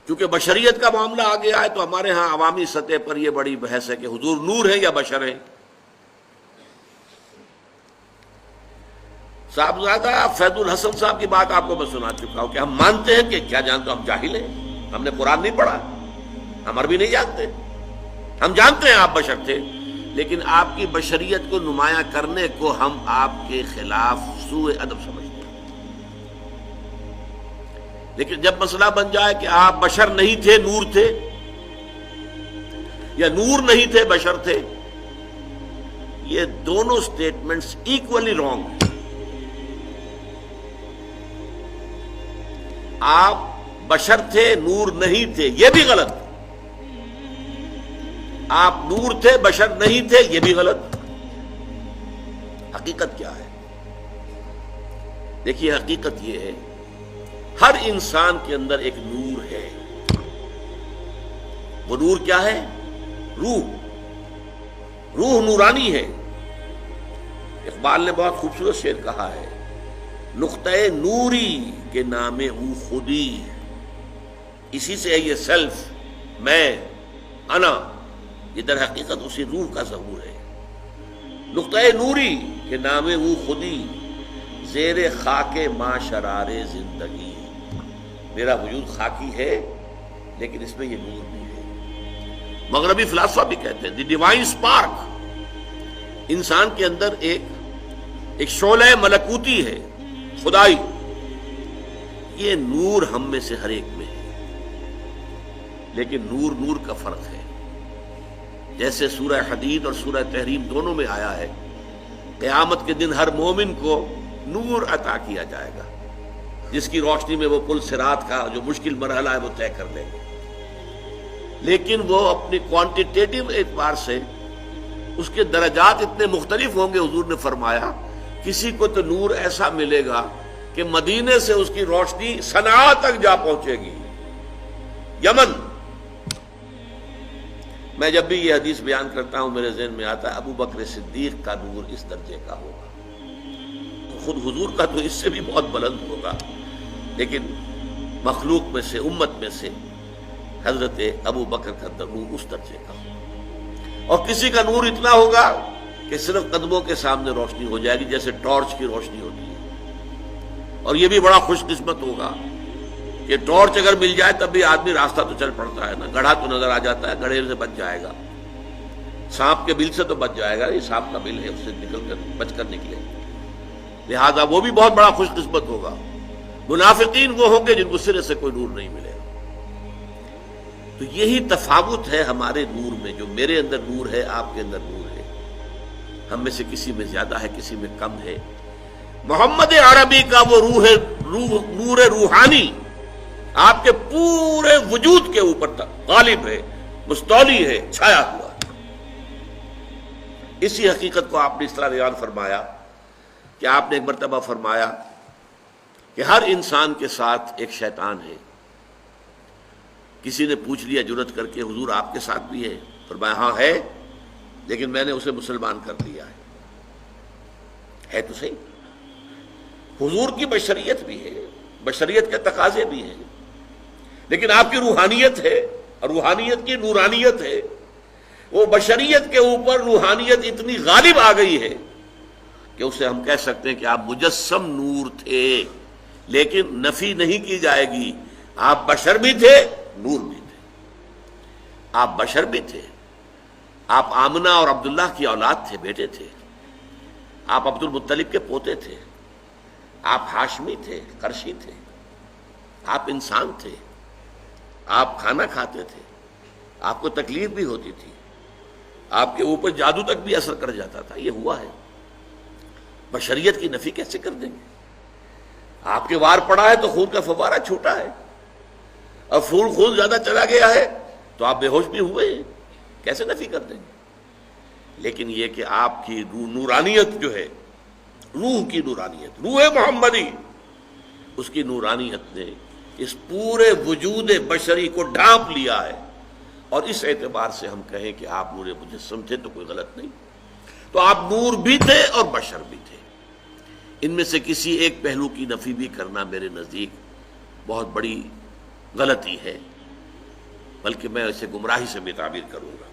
چونکہ بشریت کا معاملہ آگے آئے تو ہمارے ہاں عوامی سطح پر یہ بڑی بحث ہے کہ حضور نور ہیں یا بشر ہیں. صاحبزادہ فیض الحسن صاحب کی بات آپ کو میں سنا چکا ہوں کہ ہم مانتے ہیں کہ کیا جانتے ہم جاہل ہیں, ہم نے قرآن نہیں پڑھا, ہم عربی نہیں جانتے, ہم جانتے ہیں آپ بشر تھے, لیکن آپ کی بشریت کو نمایاں کرنے کو ہم آپ کے خلاف سوء ادب سمجھتے ہیں. لیکن جب مسئلہ بن جائے کہ آپ بشر نہیں تھے نور تھے, یا نور نہیں تھے بشر تھے, یہ دونوں سٹیٹمنٹس ایکولی رانگ ہیں. آپ بشر تھے نور نہیں تھے یہ بھی غلط, آپ نور تھے بشر نہیں تھے یہ بھی غلط. حقیقت کیا ہے؟ دیکھیے حقیقت یہ ہے ہر انسان کے اندر ایک نور ہے. وہ نور کیا ہے؟ روح. روح نورانی ہے. اقبال نے بہت خوبصورت شعر کہا ہے, نقطۂ نوری کے نام او خودی, اسی سے ہے یہ سیلف, میں, انا, یہ در حقیقت اسی روح کا ظہور ہے. نقطۂ نوری کے نام او خودی, زیر خاک ما شرار زندگی. میرا وجود خاکی ہے لیکن اس میں یہ نور بھی ہے. مغربی فلاسفہ بھی کہتے ہیں دی ڈیوائن اسپارک, انسان کے اندر ایک شعلہ ملکوتی ہے, خدائی. یہ نور ہم میں سے ہر ایک میں ہے, لیکن نور کا فرق ہے. جیسے سورہ حدید اور سورہ تحریم دونوں میں آیا ہے, قیامت کے دن ہر مومن کو نور عطا کیا جائے گا, جس کی روشنی میں وہ پل صراط کا جو مشکل مرحلہ ہے وہ طے کر لیں گے. لیکن وہ اپنی کوانٹیٹیٹو اعتبار سے اس کے درجات اتنے مختلف ہوں گے. حضور نے فرمایا کسی کو تو نور ایسا ملے گا کہ مدینے سے اس کی روشنی صنعاء تک جا پہنچے گی, یمن. میں جب بھی یہ حدیث بیان کرتا ہوں میرے ذہن میں آتا ہے ابو بکر صدیق کا نور اس درجے کا ہوگا, تو خود حضور کا تو اس سے بھی بہت بلند ہوگا, لیکن مخلوق میں سے, امت میں سے حضرت ابو بکر کا نور اس درجے کا ہوگا. اور کسی کا نور اتنا ہوگا کہ صرف قدموں کے سامنے روشنی ہو جائے گی جیسے ٹارچ کی روشنی ہوتی ہے. اور یہ بھی بڑا خوش قسمت ہوگا کہ ٹارچ اگر مل جائے تب بھی آدمی راستہ تو چل پڑتا ہے نا, گڑھا تو نظر آ جاتا ہے, گڑھے سے بچ جائے گا, سانپ کے بل سے تو بچ جائے گا, یہ سانپ کا بل ہے اس سے نکل کر بچ کر نکلے. لہذا وہ بھی بہت بڑا خوش قسمت ہوگا. منافقین وہ ہوں گے جن کو سرے سے کوئی نور نہیں ملے. تو یہی تفاوت ہے ہمارے نور میں, جو میرے اندر نور ہے آپ کے اندر نور ہے. ہم میں سے کسی میں زیادہ ہے کسی میں کم ہے. محمد عربی کا وہ نور روحانی آپ کے پورے وجود کے اوپر غالب ہے, مستولی ہے, چھایا ہوا. اسی حقیقت کو آپ نے اس طرح بیان فرمایا کہ آپ نے ایک مرتبہ فرمایا کہ ہر انسان کے ساتھ ایک شیطان ہے. کسی نے پوچھ لیا جرات کر کے حضور آپ کے ساتھ بھی ہے؟ فرمایا ہاں ہے, لیکن میں نے اسے مسلمان کر دیا ہے تو صحیح. حضور کی بشریت بھی ہے, بشریت کے تقاضے بھی ہیں, لیکن آپ کی روحانیت ہے اور روحانیت کی نورانیت ہے. وہ بشریت کے اوپر روحانیت اتنی غالب آ گئی ہے کہ اسے ہم کہہ سکتے ہیں کہ آپ مجسم نور تھے, لیکن نفی نہیں کی جائے گی. آپ بشر بھی تھے, نور بھی تھے. آپ بشر بھی تھے, آپ آمنہ اور عبداللہ کی اولاد تھے, بیٹے تھے. آپ عبد المطلب کے پوتے تھے. آپ ہاشمی تھے, قرشی تھے. آپ انسان تھے, آپ کھانا کھاتے تھے, آپ کو تکلیف بھی ہوتی تھی, آپ کے اوپر جادو تک بھی اثر کر جاتا تھا. یہ ہوا ہے. بشریت کی نفی کیسے کر دیں گے؟ آپ کے وار پڑا ہے تو خون کا فوارہ چھوٹا ہے, اور خون زیادہ چلا گیا ہے تو آپ بے ہوش بھی ہوئے ہیں, کیسے نفی کر دیں گے؟ لیکن یہ کہ آپ کی نورانیت جو ہے, روح کی نورانیت, روح محمدی, اس کی نورانیت نے اس پورے وجود بشری کو ڈھانپ لیا ہے. اور اس اعتبار سے ہم کہیں کہ آپ نور مجسم تھے تو کوئی غلط نہیں. تو آپ نور بھی تھے اور بشر بھی تھے. ان میں سے کسی ایک پہلو کی نفی بھی کرنا میرے نزدیک بہت بڑی غلطی ہے. بلکہ میں اسے گمراہی سے بھی تعبیر کروں گا.